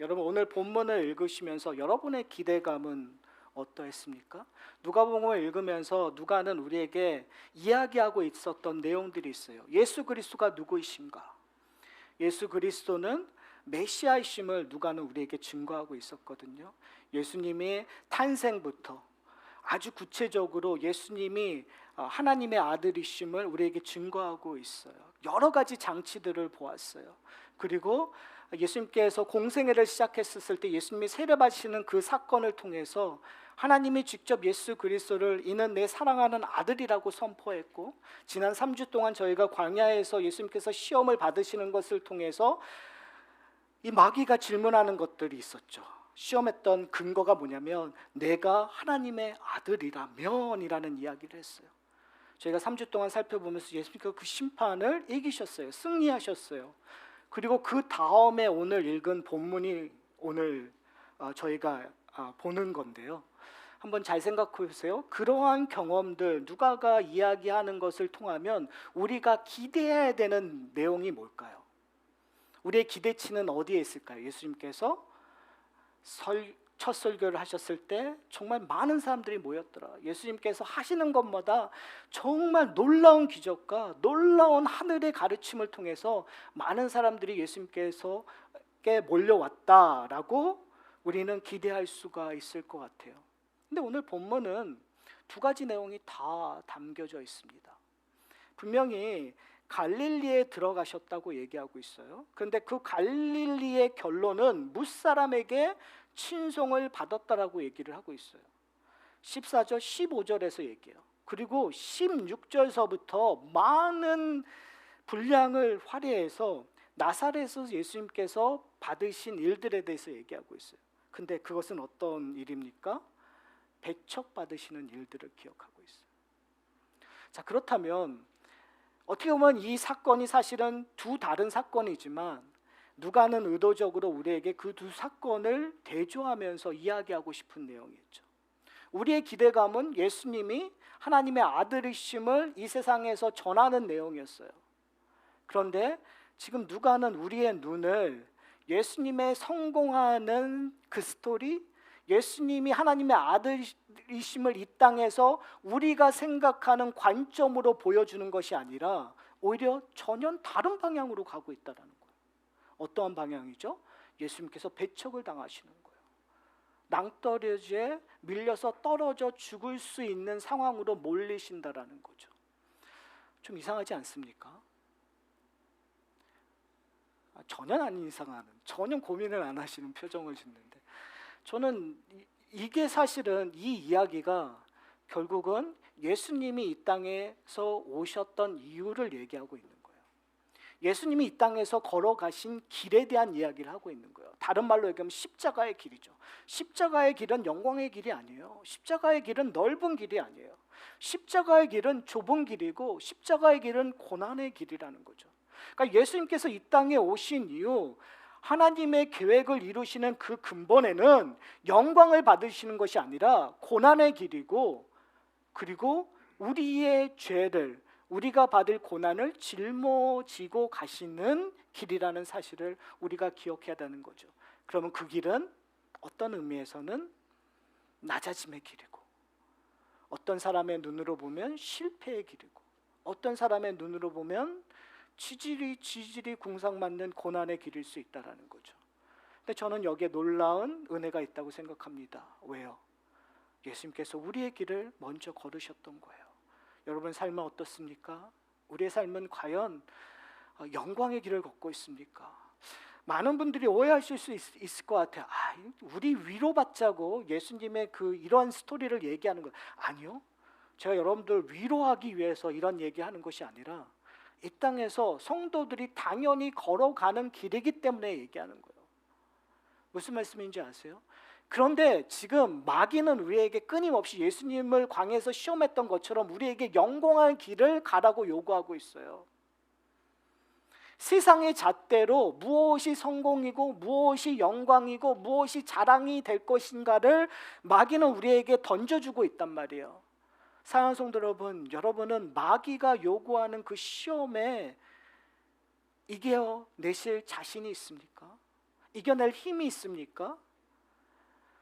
여러분 오늘 본문을 읽으시면서 여러분의 기대감은 어떠했습니까? 누가복음을 읽으면서 누가는 우리에게 이야기하고 있었던 내용들이 있어요. 예수 그리스도가 누구이신가? 예수 그리스도는 메시아이심을 누가는 우리에게 증거하고 있었거든요. 예수님이 탄생부터 아주 구체적으로 예수님이 하나님의 아들이심을 우리에게 증거하고 있어요. 여러 가지 장치들을 보았어요. 그리고 예수님께서 공생애를 시작했을 때 예수님이 세례받으시는 그 사건을 통해서 하나님이 직접 예수 그리스도를 이는 내 사랑하는 아들이라고 선포했고, 지난 3주 동안 저희가 광야에서 예수님께서 시험을 받으시는 것을 통해서 이 마귀가 질문하는 것들이 있었죠. 시험했던 근거가 뭐냐면 내가 하나님의 아들이라면 이라는 이야기를 했어요. 저희가 3주 동안 살펴보면서 예수님께서 그 심판을 이기셨어요. 승리하셨어요. 그리고 그 다음에 오늘 읽은 본문이 오늘 저희가 보는 건데요. 한번 잘 생각해 보세요. 그러한 경험들 누가가 이야기하는 것을 통하면 우리가 기대해야 되는 내용이 뭘까요? 우리의 기대치는 어디에 있을까요? 예수님께서 첫 설교를 하셨을 때 정말 많은 사람들이 모였더라. 예수님께서 하시는 것마다 정말 놀라운 기적과 놀라운 하늘의 가르침을 통해서 많은 사람들이 예수님께서께 몰려왔다라고 우리는 기대할 수가 있을 것 같아요. 근데 오늘 본문은 두 가지 내용이 다 담겨져 있습니다. 분명히 갈릴리에 들어가셨다고 얘기하고 있어요. 그런데 그 갈릴리의 결론은 무사람에게 친송을 받았다라고 얘기를 하고 있어요. 14절 15절에서 얘기해요. 그리고 16절서부터 많은 분량을 활용해서 나사렛에서 예수님께서 받으신 일들에 대해서 얘기하고 있어요. 근데 그것은 어떤 일입니까? 배척받으시는 일들을 기억하고 있어요. 자, 그렇다면 어떻게 보면 이 사건이 사실은 두 다른 사건이지만 누가는 의도적으로 우리에게 그 두 사건을 대조하면서 이야기하고 싶은 내용이었죠. 우리의 기대감은 예수님이 하나님의 아들이심을 이 세상에서 전하는 내용이었어요. 그런데 지금 누가는 우리의 눈을 예수님의 성공하는 그 스토리, 예수님이 하나님의 아들이심을 이 땅에서 우리가 생각하는 관점으로 보여주는 것이 아니라 오히려 전혀 다른 방향으로 가고 있다는 거예요. 어떠한 방향이죠? 예수님께서 배척을 당하시는 거예요. 낭떠러지에 밀려서 떨어져 죽을 수 있는 상황으로 몰리신다라는 거죠. 좀 이상하지 않습니까? 전혀 안 이상하는, 전혀 고민을 안 하시는 표정을 짓는데, 저는 이게 사실은 이 이야기가 결국은 예수님이 이 땅에서 오셨던 이유를 얘기하고 있는 거예요. 예수님이 이 땅에서 걸어가신 길에 대한 이야기를 하고 있는 거예요. 다른 말로 얘기하면 십자가의 길이죠. 십자가의 길은 영광의 길이 아니에요. 십자가의 길은 넓은 길이 아니에요. 십자가의 길은 좁은 길이고 십자가의 길은 고난의 길이라는 거죠. 그러니까 예수님께서 이 땅에 오신 이유, 하나님의 계획을 이루시는 그 근본에는 영광을 받으시는 것이 아니라 고난의 길이고, 그리고 우리의 죄를, 우리가 받을 고난을 짊어지고 가시는 길이라는 사실을 우리가 기억해야 하는 거죠. 그러면 그 길은 어떤 의미에서는 낮아짐의 길이고, 어떤 사람의 눈으로 보면 실패의 길이고, 어떤 사람의 눈으로 보면 지질이 궁상맞는 고난의 길일 수 있다는 거죠. 근데 저는 여기에 놀라운 은혜가 있다고 생각합니다. 왜요? 예수님께서 우리의 길을 먼저 걸으셨던 거예요. 여러분 삶은 어떻습니까? 우리의 삶은 과연 영광의 길을 걷고 있습니까? 많은 분들이 오해하실 수 있을 것 같아요. 우리 위로받자고 예수님의 그 이러한 스토리를 얘기하는 거 아니요. 제가 여러분들 위로하기 위해서 이런 얘기하는 것이 아니라 이 땅에서 성도들이 당연히 걸어가는 길이기 때문에 얘기하는 거예요. 무슨 말씀인지 아세요? 그런데 지금 마귀는 우리에게 끊임없이 예수님을 광야에서 시험했던 것처럼 우리에게 영광의 길을 가라고 요구하고 있어요. 세상의 잣대로 무엇이 성공이고 무엇이 영광이고 무엇이 자랑이 될 것인가를 마귀는 우리에게 던져주고 있단 말이에요. 사랑하는 성도 여러분, 여러분은 마귀가 요구하는 그 시험에 이겨내실 자신이 있습니까? 이겨낼 힘이 있습니까?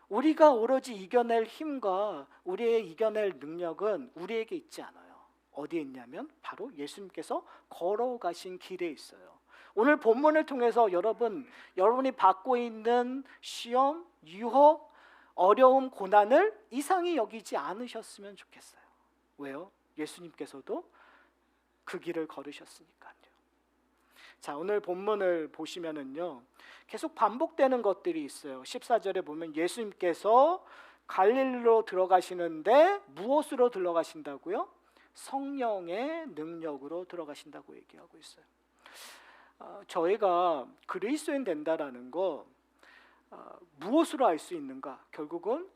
우리가 오로지 이겨낼 힘과 우리의 이겨낼 능력은 우리에게 있지 않아요. 어디에 있냐면 바로 예수님께서 걸어가신 길에 있어요. 오늘 본문을 통해서 여러분이 받고 있는 시험, 유혹, 어려움, 고난을 이상히 여기지 않으셨으면 좋겠어요. 왜요? 예수님께서도 그 길을 걸으셨으니까요. 자, 오늘 본문을 보시면은요, 계속 반복되는 것들이 있어요. 14절에 보면 예수님께서 갈릴리로 들어가시는데 무엇으로 들어가신다고요? 성령의 능력으로 들어가신다고 얘기하고 있어요. 저희가 그리스도인 된다라는 거 무엇으로 알 수 있는가? 결국은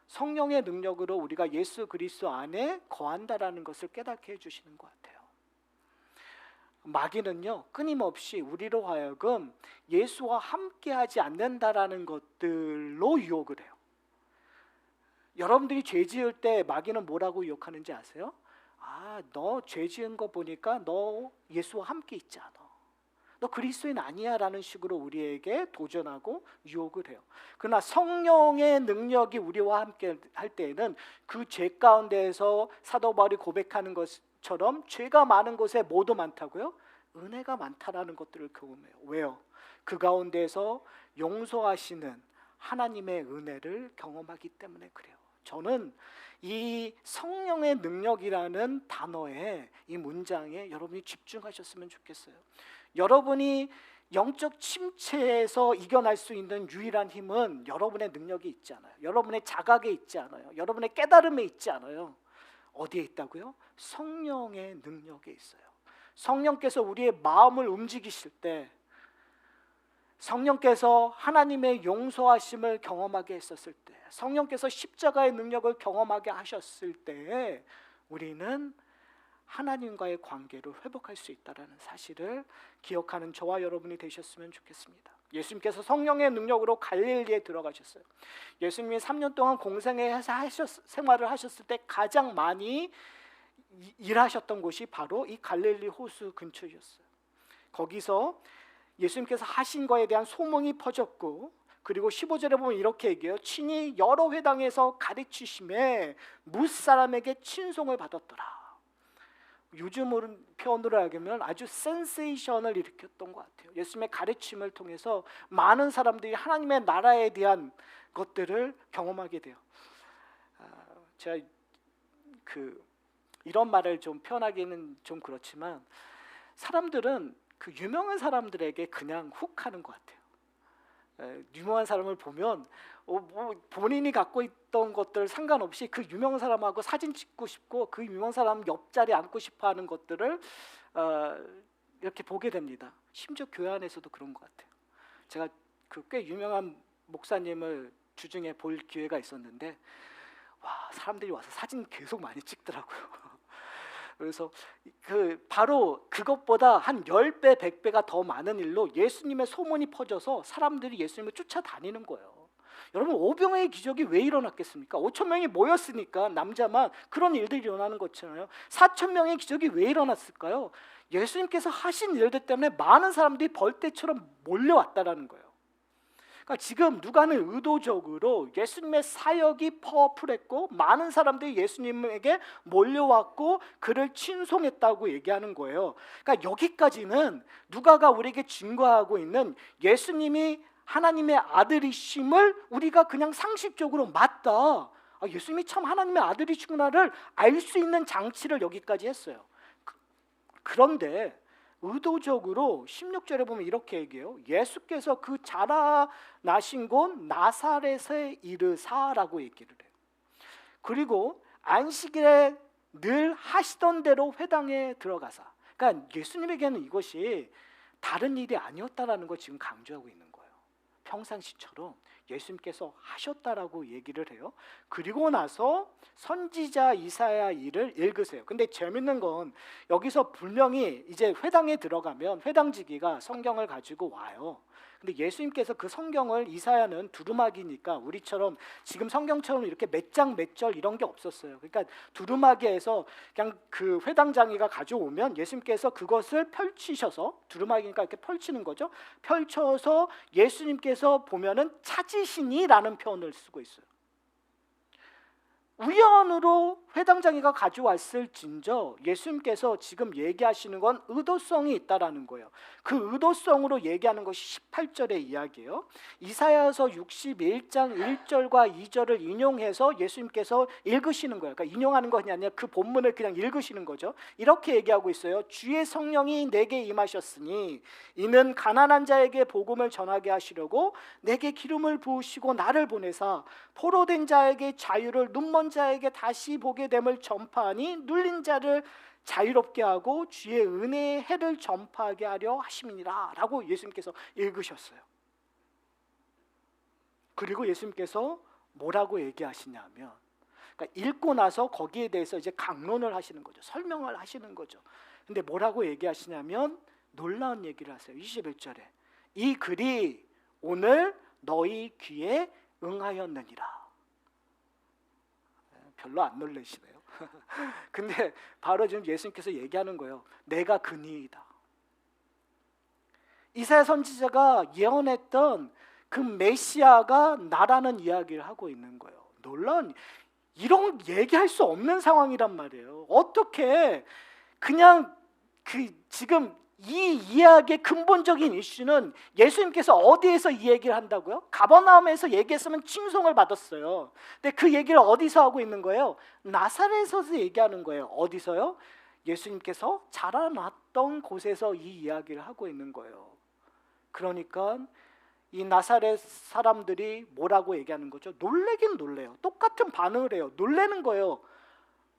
성령의 능력으로 우리가 예수 그리스도 안에 거한다라는 것을 깨닫게 해주시는 것 같아요. 마귀는요, 끊임없이 우리로 하여금 예수와 함께하지 않는다라는 것들로 유혹을 해요. 여러분들이 죄 지을 때 마귀는 뭐라고 유혹하는지 아세요? 너 죄 지은 거 보니까 너 예수와 함께 있지 않아. 너 그리스도인 아니야 라는 식으로 우리에게 도전하고 유혹을 해요. 그러나 성령의 능력이 우리와 함께 할 때에는 그 죄 가운데에서 사도 바울이 고백하는 것처럼 죄가 많은 곳에 뭐도 많다고요? 은혜가 많다라는 것들을 경험해요. 왜요? 그 가운데에서 용서하시는 하나님의 은혜를 경험하기 때문에 그래요. 저는 이 성령의 능력이라는 단어에, 이 문장에 여러분이 집중하셨으면 좋겠어요. 여러분이 영적 침체에서 이겨낼 수 있는 유일한 힘은 여러분의 능력이 있지 않아요. 여러분의 자각에 있지 않아요. 여러분의 깨달음에 있지 않아요. 어디에 있다고요? 성령의 능력에 있어요. 성령께서 우리의 마음을 움직이실 때, 성령께서 하나님의 용서하심을 경험하게 했었을 때, 성령께서 십자가의 능력을 경험하게 하셨을 때 우리는 하나님과의 관계를 회복할 수 있다는 사실을 기억하는 저와 여러분이 되셨으면 좋겠습니다. 예수님께서 성령의 능력으로 갈릴리에 들어가셨어요. 예수님이 3년 동안 공생애에서 생활을 하셨을 때 가장 많이 일하셨던 곳이 바로 이 갈릴리 호수 근처였어요. 거기서 예수님께서 하신 거에 대한 소문이 퍼졌고, 그리고 15절에 보면 이렇게 얘기해요. 친히 여러 회당에서 가르치심에 무사람에게 친송을 받았더라. 요즘 표현으로 하면 아주 센세이션을 일으켰던 것 같아요. 예수님의 가르침을 통해서 많은 사람들이 하나님의 나라에 대한 것들을 경험하게 돼요. 제가 이런 말을 좀 표현하기는 좀 그렇지만, 사람들은 그 유명한 사람들에게 그냥 훅 하는 것 같아요. 유명한 사람을 보면 본인이 갖고 있던 것들 상관없이 그 유명한 사람하고 사진 찍고 싶고 그 유명한 사람 옆자리에 앉고 싶어 하는 것들을 이렇게 보게 됩니다. 심지어 교회 안에서도 그런 것 같아요. 제가 꽤 유명한 목사님을 주중에 볼 기회가 있었는데, 사람들이 와서 사진 계속 많이 찍더라고요. 그래서 바로 그것보다 한 10배, 100배가 더 많은 일로 예수님의 소문이 퍼져서 사람들이 예수님을 쫓아다니는 거예요. 여러분, 오병의 기적이 왜 일어났겠습니까? 5천 명이 모였으니까 남자만 그런 일들이 일어나는 것잖아요. 4천 명의 기적이 왜 일어났을까요? 예수님께서 하신 일들 때문에 많은 사람들이 벌떼처럼 몰려왔다라는 거예요. 그러니까 지금 누가는 의도적으로 예수님의 사역이 파워풀했고 많은 사람들이 예수님에게 몰려왔고 그를 친송했다고 얘기하는 거예요. 그러니까 여기까지는 누가가 우리에게 증거하고 있는 예수님이 하나님의 아들이심을 우리가 그냥 상식적으로 맞다, 예수님이 참 하나님의 아들이시구나를 알 수 있는 장치를 여기까지 했어요. 그런데 의도적으로 16절에 보면 이렇게 얘기해요. 예수께서 그 자라나신 곳 나사렛에 이르사라고 얘기를 해요. 그리고 안식일에 늘 하시던 대로 회당에 들어가사, 그러니까 예수님에게는 이것이 다른 일이 아니었다라는 걸 지금 강조하고 있는 거예요. 평상시처럼 예수님께서 하셨다라고 얘기를 해요. 그리고 나서 선지자 이사야 일을 읽으세요. 근데 재밌는 건 여기서 분명히 이제 회당에 들어가면 회당지기가 성경을 가지고 와요. 근데 예수님께서 그 성경을, 이사야는 두루마기니까 우리처럼 지금 성경처럼 이렇게 몇 장 몇 절 이런 게 없었어요. 그러니까 두루마기에서 그냥 그 회당장이가 가져오면 예수님께서 그것을 펼치셔서, 두루마기니까 이렇게 펼치는 거죠. 펼쳐서 예수님께서 보면은 찾으시니라는 표현을 쓰고 있어요. 우연으로 회당장이가 가져왔을진저 예수님께서 지금 얘기하시는 건 의도성이 있다라는 거예요. 그 의도성으로 얘기하는 것이 18절의 이야기예요. 이사야서 61장 1절과 2절을 인용해서 예수님께서 읽으시는 거예요. 그러니까 인용하는 것이 아니라 그 본문을 그냥 읽으시는 거죠. 이렇게 얘기하고 있어요. 주의 성령이 내게 임하셨으니 이는 가난한 자에게 복음을 전하게 하시려고 내게 기름을 부으시고 나를 보내사 포로된 자에게 자유를, 눈먼 자에게 다시 보게 됨을 전파하니 눌린 자를 자유롭게 하고 주의 은혜의 해를 전파하게 하려 하심이니라 라고 예수님께서 읽으셨어요. 그리고 예수님께서 뭐라고 얘기하시냐면, 그러니까 읽고 나서 거기에 대해서 이제 강론을 하시는 거죠. 설명을 하시는 거죠. 근데 뭐라고 얘기하시냐면 놀라운 얘기를 하세요. 21절에 이 글이 오늘 너희 귀에 응하였느니라. 별로 안 놀라시네요. 근데 바로 지금 예수님께서 얘기하는 거예요. 내가 그니이다. 이사야 선지자가 예언했던 그 메시아가 나라는 이야기를 하고 있는 거예요. 놀라운, 이런 얘기할 수 없는 상황이란 말이에요. 어떻게 그냥 지금 이 이야기의 근본적인 이슈는 예수님께서 어디에서 이 얘기를 한다고요? 가버나움에서 얘기했으면 칭송을 받았어요. 근데 그 얘기를 어디서 하고 있는 거예요? 나사렛에서 얘기하는 거예요. 어디서요? 예수님께서 자라났던 곳에서 이 이야기를 하고 있는 거예요. 그러니까 이 나사렛 사람들이 뭐라고 얘기하는 거죠? 놀래긴 놀래요. 똑같은 반응을 해요. 놀래는 거예요.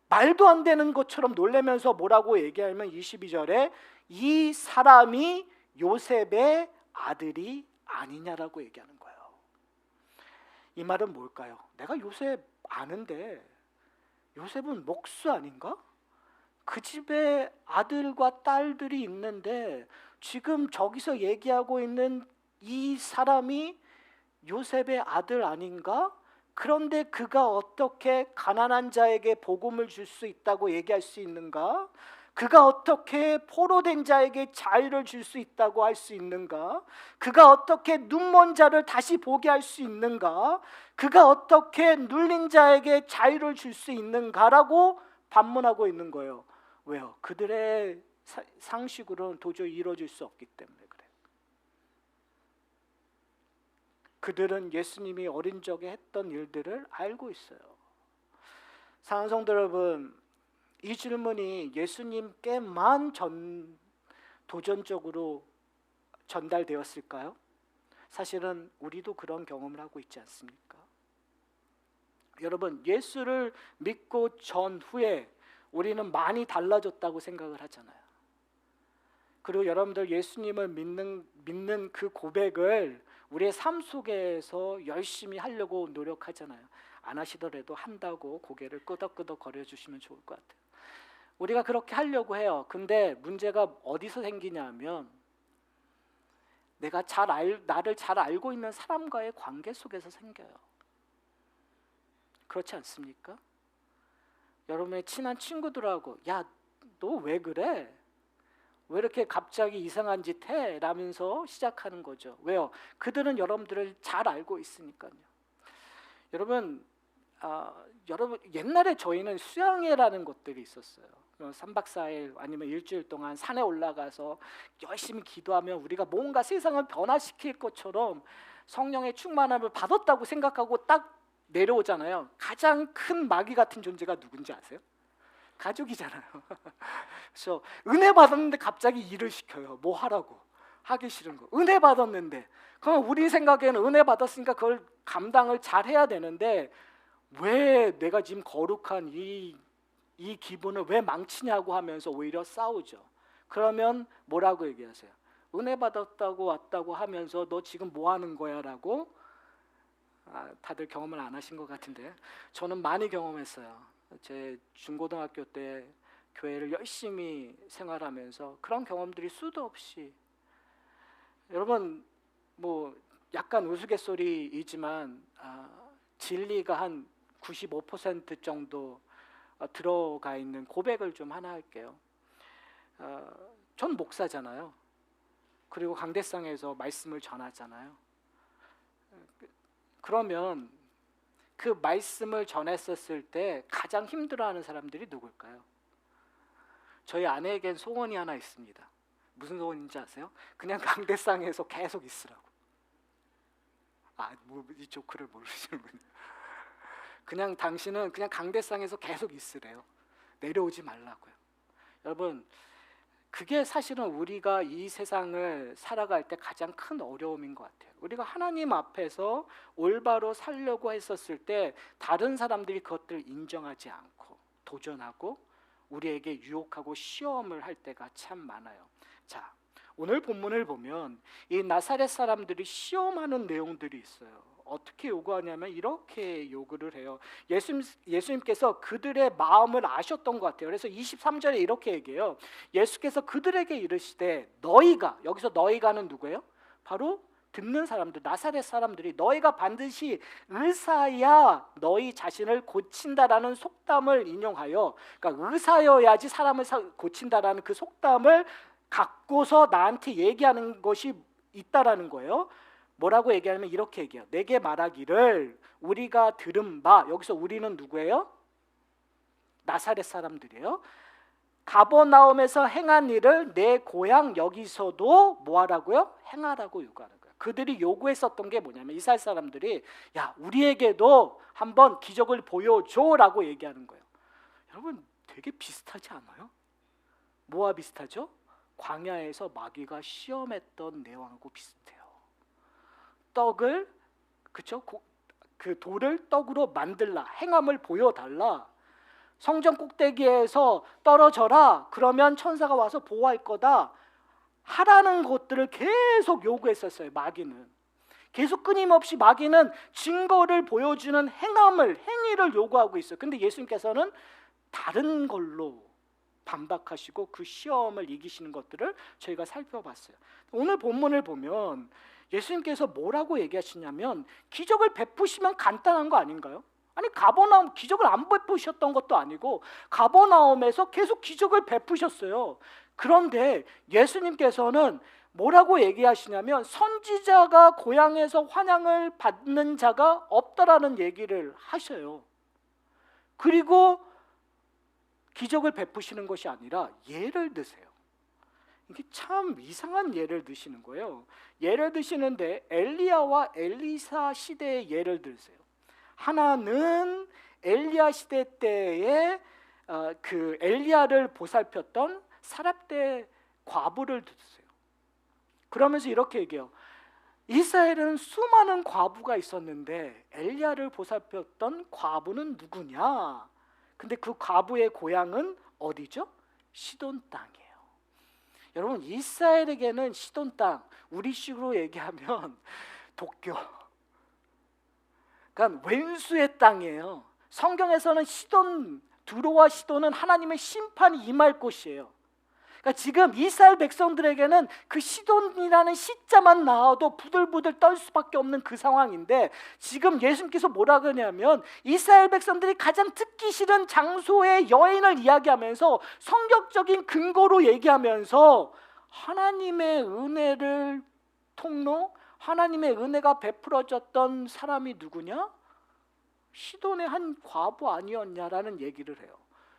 말도 안 되는 것처럼 놀래면서 뭐라고 얘기하면 22절에 이 사람이 요셉의 아들이 아니냐라고 얘기하는 거예요. 이 말은 뭘까요? 내가 요셉 아는데 요셉은 목수 아닌가? 그 집에 아들과 딸들이 있는데 지금 저기서 얘기하고 있는 이 사람이 요셉의 아들 아닌가? 그런데 그가 어떻게 가난한 자에게 복음을 줄 수 있다고 얘기할 수 있는가? 그가 어떻게 포로된 자에게 자유를 줄 수 있다고 할 수 있는가? 그가 어떻게 눈먼 자를 다시 보게 할 수 있는가? 그가 어떻게 눌린 자에게 자유를 줄 수 있는가라고 반문하고 있는 거예요. 왜요? 그들의 상식으로는 도저히 이루어질 수 없기 때문에 그래요. 그들은 예수님이 어린 적에 했던 일들을 알고 있어요. 사랑하는 성도 여러분, 이 질문이 예수님께만 도전적으로 전달되었을까요? 사실은 우리도 그런 경험을 하고 있지 않습니까? 여러분, 예수를 믿고 전후에 우리는 많이 달라졌다고 생각을 하잖아요. 그리고 여러분들 예수님을 믿는 그 고백을 우리의 삶 속에서 열심히 하려고 노력하잖아요. 안 하시더라도 한다고 고개를 끄덕끄덕 거려주시면 좋을 것 같아요. 우리가 그렇게 하려고 해요. 근데 문제가 어디서 생기냐면 나를 잘 알고 있는 사람과의 관계 속에서 생겨요. 그렇지 않습니까? 여러분의 친한 친구들하고 야, 너 왜 그래? 왜 이렇게 갑자기 이상한 짓 해? 라면서 시작하는 거죠. 왜요? 그들은 여러분들을 잘 알고 있으니까요. 여러분 옛날에 저희는 수양회라는 것들이 있었어요. 3박 4일 아니면 일주일 동안 산에 올라가서 열심히 기도하면 우리가 뭔가 세상을 변화시킬 것처럼 성령의 충만함을 받았다고 생각하고 딱 내려오잖아요. 가장 큰 마귀 같은 존재가 누군지 아세요? 가족이잖아요. 그래서 은혜 받았는데 갑자기 일을 시켜요. 뭐 하라고. 하기 싫은 거. 은혜 받았는데. 그럼 우리 생각에는 은혜 받았으니까 그걸 감당을 잘 해야 되는데 왜 내가 지금 거룩한 이 기분을 왜 망치냐고 하면서 오히려 싸우죠. 그러면 뭐라고 얘기하세요? 은혜 받았다고 왔다고 하면서 너 지금 뭐 하는 거야? 라고 다들 경험을 안 하신 것 같은데 저는 많이 경험했어요. 제 중고등학교 때 교회를 열심히 생활하면서 그런 경험들이 수도 없이 여러분 뭐 약간 우스갯소리이지만 진리가 한 95% 정도 들어가 있는 고백을 좀 하나 할게요. 전 목사잖아요. 그리고 강대상에서 말씀을 전하잖아요. 그러면 그 말씀을 전했었을 때 가장 힘들어하는 사람들이 누굴까요? 저희 아내에겐 소원이 하나 있습니다. 무슨 소원인지 아세요? 그냥 강대상에서 계속 있으라고. 뭐 이 조크를 모르시는군요. 그냥 당신은 그냥 강대상에서 계속 있으래요. 내려오지 말라고요. 여러분, 그게 사실은 우리가 이 세상을 살아갈 때 가장 큰 어려움인 것 같아요. 우리가 하나님 앞에서 올바로 살려고 했었을 때 다른 사람들이 그것들을 인정하지 않고 도전하고 우리에게 유혹하고 시험을 할 때가 참 많아요. 자, 오늘 본문을 보면 이 나사렛 사람들이 시험하는 내용들이 있어요. 어떻게 요구하냐면 이렇게 요구를 해요. 예수님께서 그들의 마음을 아셨던 것 같아요. 그래서 23절에 이렇게 얘기해요. 예수께서 그들에게 이르시되 너희가, 여기서 너희가는 누구예요? 바로 듣는 사람들, 나사렛 사람들이 너희가 반드시 의사야 너희 자신을 고친다라는 속담을 인용하여, 그러니까 의사여야지 사람을 고친다라는 그 속담을 갖고서 나한테 얘기하는 것이 있다라는 거예요. 뭐라고 얘기하면 이렇게 얘기해요. 내게 말하기를 우리가 들은 바, 여기서 우리는 누구예요? 나사렛 사람들이에요. 가버나움에서 행한 일을 내 고향 여기서도 뭐하라고요? 행하라고 요구하는 거예요. 그들이 요구했었던 게 뭐냐면 이스라엘 사람들이 야 우리에게도 한번 기적을 보여줘라고 얘기하는 거예요. 여러분 되게 비슷하지 않아요? 뭐와 비슷하죠? 광야에서 마귀가 시험했던 내용하고 비슷해요. 떡을 그쵸? 그 돌을 떡으로 만들라, 행함을 보여달라, 성전 꼭대기에서 떨어져라, 그러면 천사가 와서 보호할 거다 하라는 것들을 계속 요구했었어요. 마귀는 계속 끊임없이 마귀는 증거를 보여주는 행위를 요구하고 있어요. 근데 예수님께서는 다른 걸로 반박하시고 그 시험을 이기시는 것들을 저희가 살펴봤어요. 오늘 본문을 보면 예수님께서 뭐라고 얘기하시냐면 기적을 베푸시면 간단한 거 아닌가요? 아니 가버나움 기적을 안 베푸셨던 것도 아니고 가버나움에서 계속 기적을 베푸셨어요. 그런데 예수님께서는 뭐라고 얘기하시냐면 선지자가 고향에서 환영을 받는 자가 없다라는 얘기를 하셔요. 그리고 기적을 베푸시는 것이 아니라 예를 드세요. 이게 참 이상한 예를 드시는 거예요. 예를 드시는데 엘리야와 엘리사 시대의 예를 들으세요. 하나는 엘리야 시대 때에 그 엘리야를 보살폈던 사렙대 과부를 드세요. 그러면서 이렇게 얘기해요. 이스라엘은 수많은 과부가 있었는데 엘리야를 보살폈던 과부는 누구냐? 근데 그 과부의 고향은 어디죠? 시돈 땅이에요. 여러분 이스라엘에게는 시돈 땅, 우리식으로 얘기하면 도쿄, 그러니까 왼수의 땅이에요. 성경에서는 두로와 시돈은 하나님의 심판이 임할 곳이에요. 그러니까 지금 이스라엘 백성들에게는 그 시돈이라는 시자만 나와도 부들부들 떨 수밖에 없는 그 상황인데 지금 예수님께서 뭐라 그러냐면 이스라엘 백성들이 가장 듣기 싫은 장소의 여인을 이야기하면서 성격적인 근거로 얘기하면서 하나님의 은혜를 통로, 하나님의 은혜가 베풀어졌던 사람이 누구냐? 시돈의 한 과부 아니었냐라는 얘기를 해요.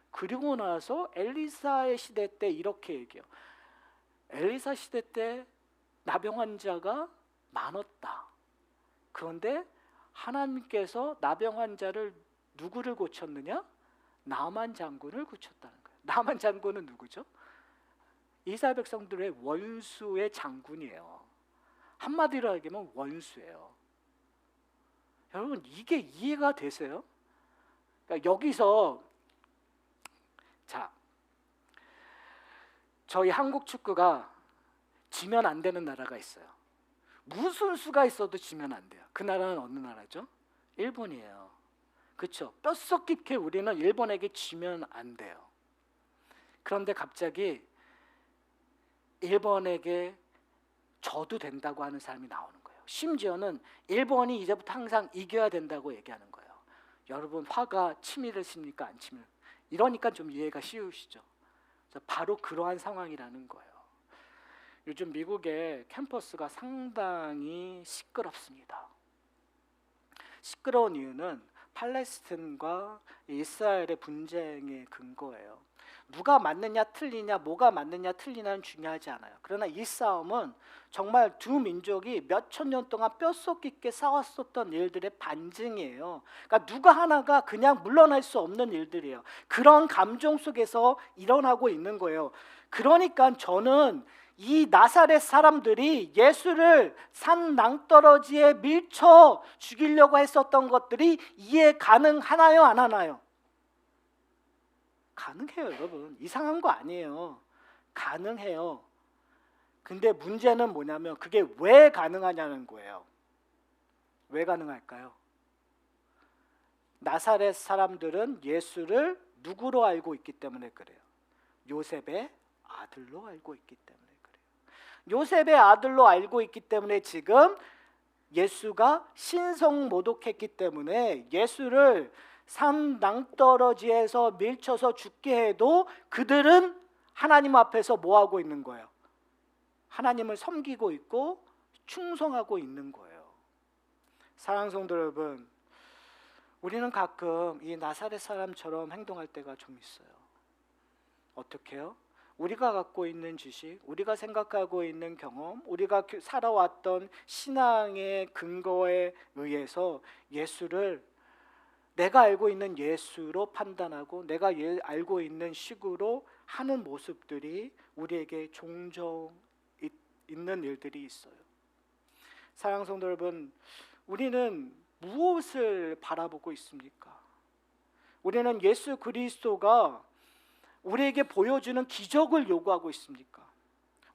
그리고 나서 엘리사의 시대 때 이렇게 얘기해요. 엘리사 시대 때 나병 환자가 많았다. 그런데 하나님께서 나병 환자를 누구를 고쳤느냐? 나만 장군을 고쳤다는 거예요. 나만 장군은 누구죠? 이스라엘 백성들의 원수의 장군이에요. 한마디로 얘기하면 원수예요. 여러분 이게 이해가 되세요? 그러니까 여기서 자, 저희 한국 축구가 지면 안 되는 나라가 있어요. 무슨 수가 있어도 지면 안 돼요. 그 나라는 어느 나라죠? 일본이에요. 그렇죠? 뼛속 깊게 우리는 일본에게 지면 안 돼요. 그런데 갑자기 일본에게 져도 된다고 하는 사람이 나오는 거예요. 심지어는 일본이 이제부터 항상 이겨야 된다고 얘기하는 거예요. 여러분, 화가 치밀으십니까? 안 치밀? 이러니까 좀 이해가 쉬우시죠? 바로 그러한 상황이라는 거예요. 요즘 미국의 캠퍼스가 상당히 시끄럽습니다. 시끄러운 이유는 팔레스틴과 이스라엘의 분쟁의 근거예요. 누가 맞느냐 틀리냐, 뭐가 맞느냐 틀리냐는 중요하지 않아요. 그러나 이 싸움은 정말 두 민족이 몇천 년 동안 뼛속 깊게 싸웠었던 일들의 반증이에요. 그러니까 누가 하나가 그냥 물러날 수 없는 일들이에요. 그런 감정 속에서 일어나고 있는 거예요. 그러니까 저는 이 나사렛 사람들이 예수를 산 낭떠러지에 밀쳐 죽이려고 했었던 것들이 이해 가능하나요, 안 하나요? 가능해요, 여러분. 이상한 거 아니에요. 가능해요. 근데 문제는 뭐냐면 그게 왜 가능하냐는 거예요. 왜 가능할까요? 나사렛 사람들은 예수를 누구로 알고 있기 때문에 그래요. 요셉의 아들로 알고 있기 때문에 그래요. 요셉의 아들로 알고 있기 때문에 지금 예수가 신성모독했기 때문에 예수를 산 낭떠러지에서 밀쳐서 죽게 해도 그들은 하나님 앞에서 뭐 하고 있는 거예요? 하나님을 섬기고 있고 충성하고 있는 거예요. 사랑하는 성도 여러분, 우리는 가끔 이 나사렛 사람처럼 행동할 때가 좀 있어요. 어떻게요? 우리가 갖고 있는 지식, 우리가 생각하고 있는 경험, 우리가 살아왔던 신앙의 근거에 의해서 예수를 내가 알고 있는 예수로 판단하고 내가 알고 있는 식으로 하는 모습들이 우리에게 종종 있는 일들이 있어요. 사랑하는 성도 여러분, 우리는 무엇을 바라보고 있습니까? 우리는 예수 그리스도가 우리에게 보여주는 기적을 요구하고 있습니까?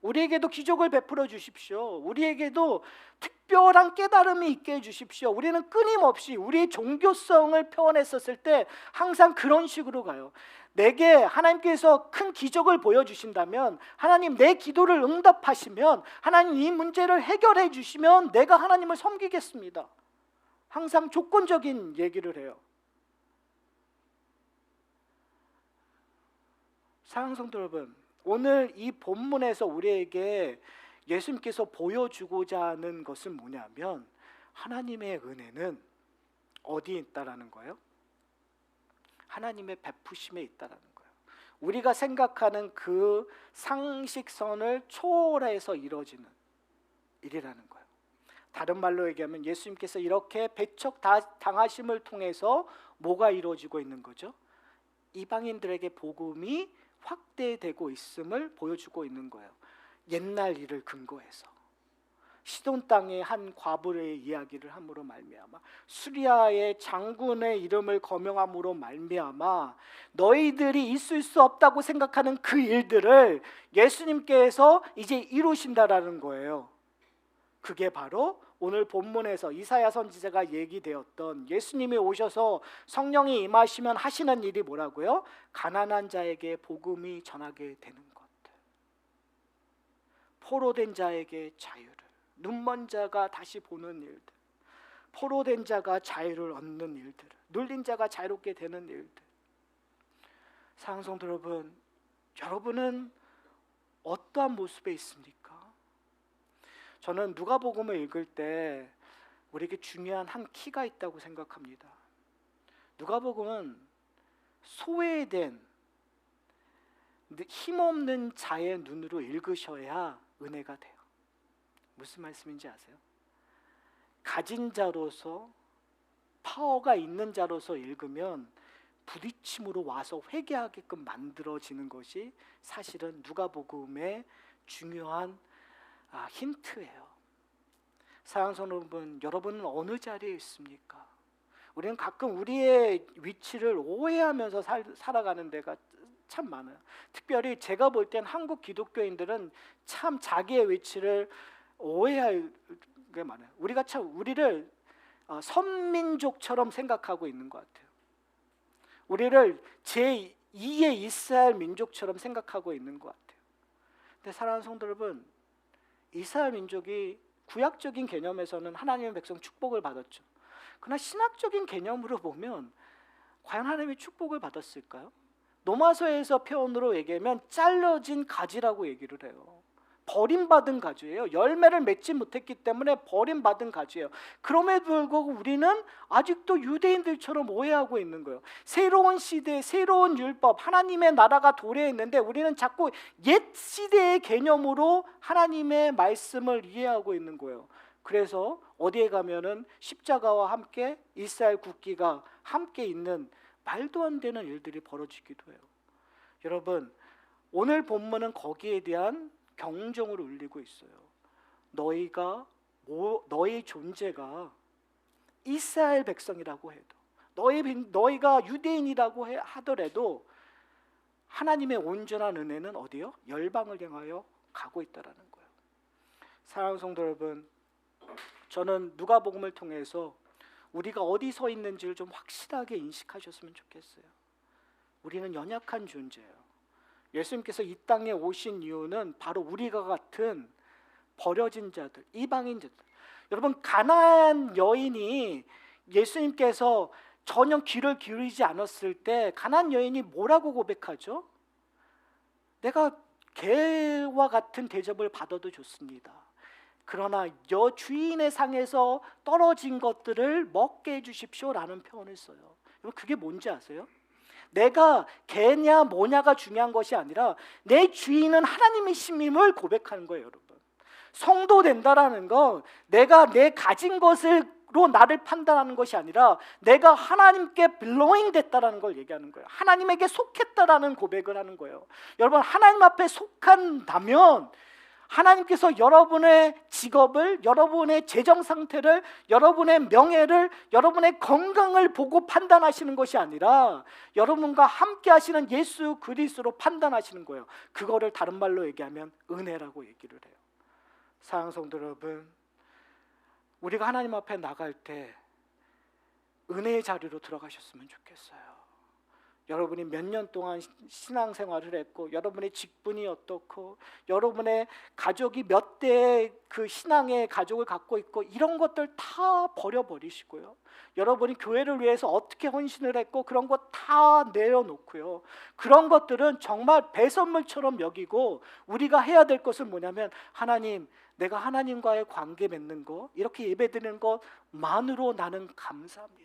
우리에게도 기적을 베풀어 주십시오. 우리에게도 특별한 깨달음이 있게 해주십시오. 우리는 끊임없이 우리의 종교성을 표현했었을 때 항상 그런 식으로 가요. 내게 하나님께서 큰 기적을 보여주신다면, 하나님 내 기도를 응답하시면, 하나님 이 문제를 해결해 주시면 내가 하나님을 섬기겠습니다. 항상 조건적인 얘기를 해요. 사랑하는 성도 여러분, 오늘 이 본문에서 우리에게 예수님께서 보여주고자 하는 것은 뭐냐면 하나님의 은혜는 어디에 있다라는 거예요? 하나님의 베푸심에 있다라는 거예요. 우리가 생각하는 그 상식선을 초월해서 이루어지는 일이라는 거예요. 다른 말로 얘기하면 예수님께서 이렇게 배척 당하심을 통해서 뭐가 이루어지고 있는 거죠? 이방인들에게 복음이 확대되고 있음을 보여주고 있는 거예요. 옛날 일을 근거해서 시돈 땅의 한 과부의 이야기를 함으로 말미암아, 수리아의 장군의 이름을 거명함으로 말미암아 너희들이 있을 수 없다고 생각하는 그 일들을 예수님께서 이제 이루신다라는 거예요. 그게 바로 오늘 본문에서 이사야 선지자가 얘기되었던 예수님이 오셔서 성령이 임하시면 하시는 일이 뭐라고요? 가난한 자에게 복음이 전하게 되는 것들, 포로된 자에게 자유를, 눈먼 자가 다시 보는 일들, 포로된 자가 자유를 얻는 일들, 눌린 자가 자유롭게 되는 일들. 사랑하는 성도 여러분, 여러분은 어떠한 모습에 있습니까? 저는 누가복음을 읽을 때 우리에게 중요한 한 키가 있다고 생각합니다. 누가복음은 소외된 힘없는 자의 눈으로 읽으셔야 은혜가 돼요. 무슨 말씀인지 아세요? 가진 자로서, 파워가 있는 자로서 읽으면 부딪힘으로 와서 회개하게끔 만들어지는 것이 사실은 누가복음의 중요한 힌트예요. 사랑하는 성도 여러분, 여러분은 어느 자리에 있습니까? 우리는 가끔 우리의 위치를 오해하면서 살아가는 데가 참 많아요. 특별히 제가 볼 땐 한국 기독교인들은 참 자기의 위치를 오해할 게 많아요. 우리가 참 우리를 선민족처럼 생각하고 있는 것 같아요. 우리를 제2의 이스라엘 민족처럼 생각하고 있는 것 같아요. 근데 사랑하는 성도 여러분, 이스라엘 민족이 구약적인 개념에서는 하나님의 백성 축복을 받았죠. 그러나 신학적인 개념으로 보면 과연 하나님의 축복을 받았을까요? 로마서에서 표현으로 얘기하면 잘라진 가지라고 얘기를 해요. 버림받은 가지예요. 열매를 맺지 못했기 때문에 버림받은 가지예요. 그럼에도 불구하고 우리는 아직도 유대인들처럼 오해하고 있는 거예요. 새로운 시대, 새로운 율법, 하나님의 나라가 도래했는데 우리는 자꾸 옛 시대의 개념으로 하나님의 말씀을 이해하고 있는 거예요. 그래서 어디에 가면은 십자가와 함께 이스라엘 국기가 함께 있는 말도 안 되는 일들이 벌어지기도 해요. 여러분, 오늘 본문은 거기에 대한 경종을 울리고 있어요. 너희 존재가 이스라엘 백성이라고 해도, 너희가 유대인이라고 하더라도 하나님의 온전한 은혜는 어디요? 열방을 향하여 가고 있다라는 거예요. 사랑하는 성도 여러분, 저는 누가복음을 통해서 우리가 어디 서 있는지를 좀 확실하게 인식하셨으면 좋겠어요. 우리는 연약한 존재예요. 예수님께서 이 땅에 오신 이유는 바로 우리가 같은 버려진 자들, 이방인 자들. 여러분, 가나안 여인이 예수님께서 전혀 귀를 기울이지 않았을 때 가나안 여인이 뭐라고 고백하죠? 내가 개와 같은 대접을 받아도 좋습니다. 그러나 주인의 상에서 떨어진 것들을 먹게 해주십시오라는 표현을 써요. 여러분, 그게 뭔지 아세요? 내가 개냐 뭐냐가 중요한 것이 아니라 내 주인은 하나님이심을 고백하는 거예요. 여러분, 성도 된다라는 건 내가 내 가진 것으로 나를 판단하는 것이 아니라 내가 하나님께 belonging 됐다라는 걸 얘기하는 거예요. 하나님에게 속했다라는 고백을 하는 거예요. 여러분, 하나님 앞에 속한다면 하나님께서 여러분의 직업을, 여러분의 재정 상태를, 여러분의 명예를, 여러분의 건강을 보고 판단하시는 것이 아니라 여러분과 함께 하시는 예수 그리스도로 판단하시는 거예요. 그거를 다른 말로 얘기하면 은혜라고 얘기를 해요. 사랑하는 성도 여러분, 우리가 하나님 앞에 나갈 때 은혜의 자리로 들어가셨으면 좋겠어요. 여러분이 몇 년 동안 신앙생활을 했고, 여러분의 직분이 어떻고, 여러분의 가족이 몇 대의 그 신앙의 가족을 갖고 있고, 이런 것들 다 버려버리시고요. 여러분이 교회를 위해서 어떻게 헌신을 했고, 그런 것 다 내려놓고요. 그런 것들은 정말 배선물처럼 여기고, 우리가 해야 될 것은 뭐냐면, 하나님, 내가 하나님과의 관계 맺는 거, 이렇게 예배드리는 것만으로 나는 감사합니다.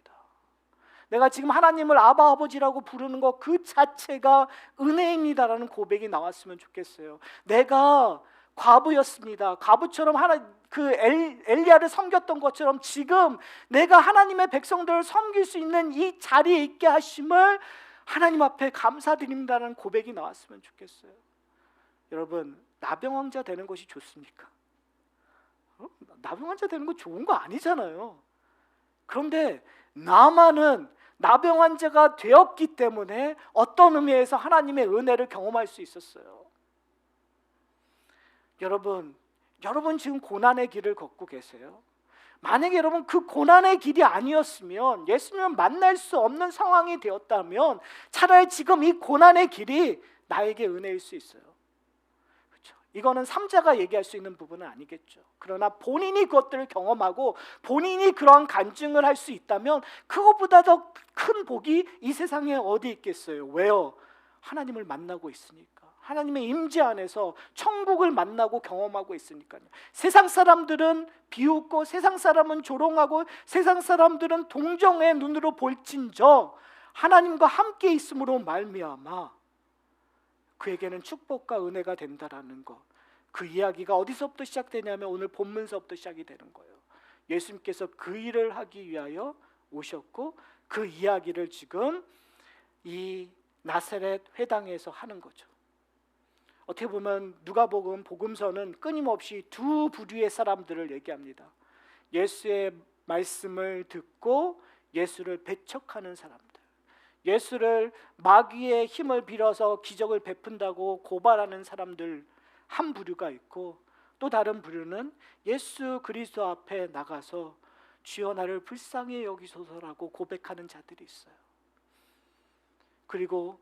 내가 지금 하나님을 아바 아버지라고 부르는 것 그 자체가 은혜입니다라는 고백이 나왔으면 좋겠어요. 내가 과부였습니다. 과부처럼 엘리야를 섬겼던 것처럼 지금 내가 하나님의 백성들을 섬길 수 있는 이 자리에 있게 하심을 하나님 앞에 감사드립니다라는 고백이 나왔으면 좋겠어요. 여러분, 나병왕자 되는 것이 좋습니까? 나병왕자 되는 거 좋은 거 아니잖아요. 그런데 나만은 나병 환자가 되었기 때문에 어떤 의미에서 하나님의 은혜를 경험할 수 있었어요. 여러분 지금 고난의 길을 걷고 계세요. 만약에 여러분 그 고난의 길이 아니었으면, 예수님을 만날 수 없는 상황이 되었다면 차라리 지금 이 고난의 길이 나에게 은혜일 수 있어요. 이거는 삼자가 얘기할 수 있는 부분은 아니겠죠. 그러나 본인이 그것들을 경험하고 본인이 그러한 간증을 할 수 있다면 그것보다 더 큰 복이 이 세상에 어디 있겠어요. 왜요? 하나님을 만나고 있으니까. 하나님의 임재 안에서 천국을 만나고 경험하고 있으니까요. 세상 사람들은 비웃고, 세상 사람은 조롱하고, 세상 사람들은 동정의 눈으로 볼진저 하나님과 함께 있음으로 말미암아 그에게는 축복과 은혜가 된다라는 것, 그 이야기가 어디서부터 시작되냐면 오늘 본문서부터 시작이 되는 거예요. 예수님께서 그 일을 하기 위하여 오셨고 그 이야기를 지금 이 나사렛 회당에서 하는 거죠. 어떻게 보면 누가복음 복음서는 끊임없이 두 부류의 사람들을 얘기합니다. 예수의 말씀을 듣고 예수를 배척하는 사람들, 예수를 마귀의 힘을 빌어서 기적을 베푼다고 고발하는 사람들 한 부류가 있고, 또 다른 부류는 예수 그리스도 앞에 나가서 주여 나를 불쌍히 여기소서라고 고백하는 자들이 있어요. 그리고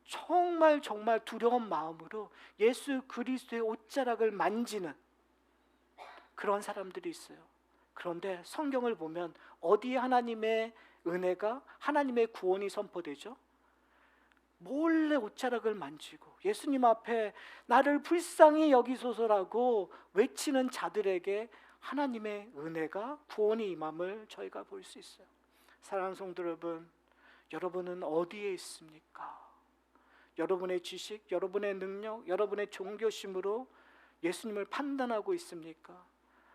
정말 두려운 마음으로 예수 그리스도의 옷자락을 만지는 그런 사람들이 있어요. 그런데 성경을 보면 어디에 하나님의 은혜가, 하나님의 구원이 선포되죠? 몰래 옷자락을 만지고 예수님 앞에 나를 불쌍히 여기소서라고 외치는 자들에게 하나님의 은혜가, 구원이 임함을 저희가 볼 수 있어요. 사랑하는 성도 여러분, 여러분은 어디에 있습니까? 여러분의 지식, 여러분의 능력, 여러분의 종교심으로 예수님을 판단하고 있습니까?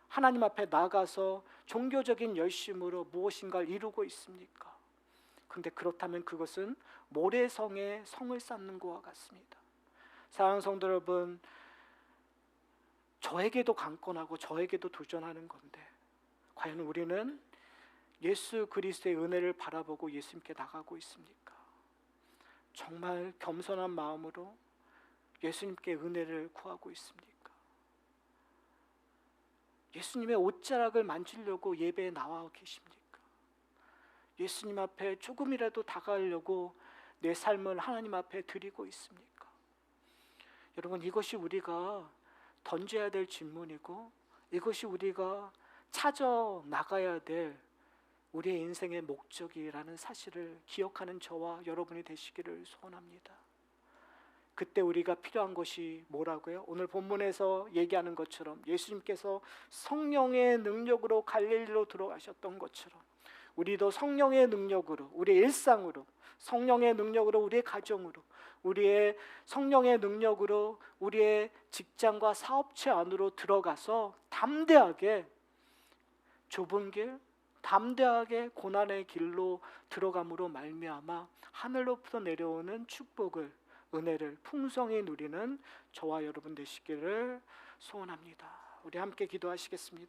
하나님 앞에 나가서 종교적인 열심으로 무엇인가를 이루고 있습니까? 그런데 그렇다면 그것은 모래성에 성을 쌓는 것과 같습니다. 사랑하는 성도 여러분, 저에게도 강권하고 저에게도 도전하는 건데, 과연 우리는 예수 그리스도의 은혜를 바라보고 예수님께 나가고 있습니까? 정말 겸손한 마음으로 예수님께 은혜를 구하고 있습니까? 예수님의 옷자락을 만지려고 예배에 나와 계십니까? 예수님 앞에 조금이라도 다가가려고 내 삶을 하나님 앞에 드리고 있습니까? 여러분, 이것이 우리가 던져야 될 질문이고, 이것이 우리가 찾아 나가야 될 우리의 인생의 목적이라는 사실을 기억하는 저와 여러분이 되시기를 소원합니다. 그때 우리가 필요한 것이 뭐라고요? 오늘 본문에서 얘기하는 것처럼 예수님께서 성령의 능력으로 갈릴리로 들어가셨던 것처럼 우리도 성령의 능력으로, 우리의 일상으로, 성령의 능력으로 우리의 가정으로, 우리의 성령의 능력으로 우리의 직장과 사업체 안으로 들어가서 담대하게 좁은 길, 담대하게 고난의 길로 들어감으로 말미암아 하늘로부터 내려오는 축복을, 은혜를 풍성히 누리는 저와 여러분 되시기를 소원합니다. 우리 함께 기도하시겠습니다.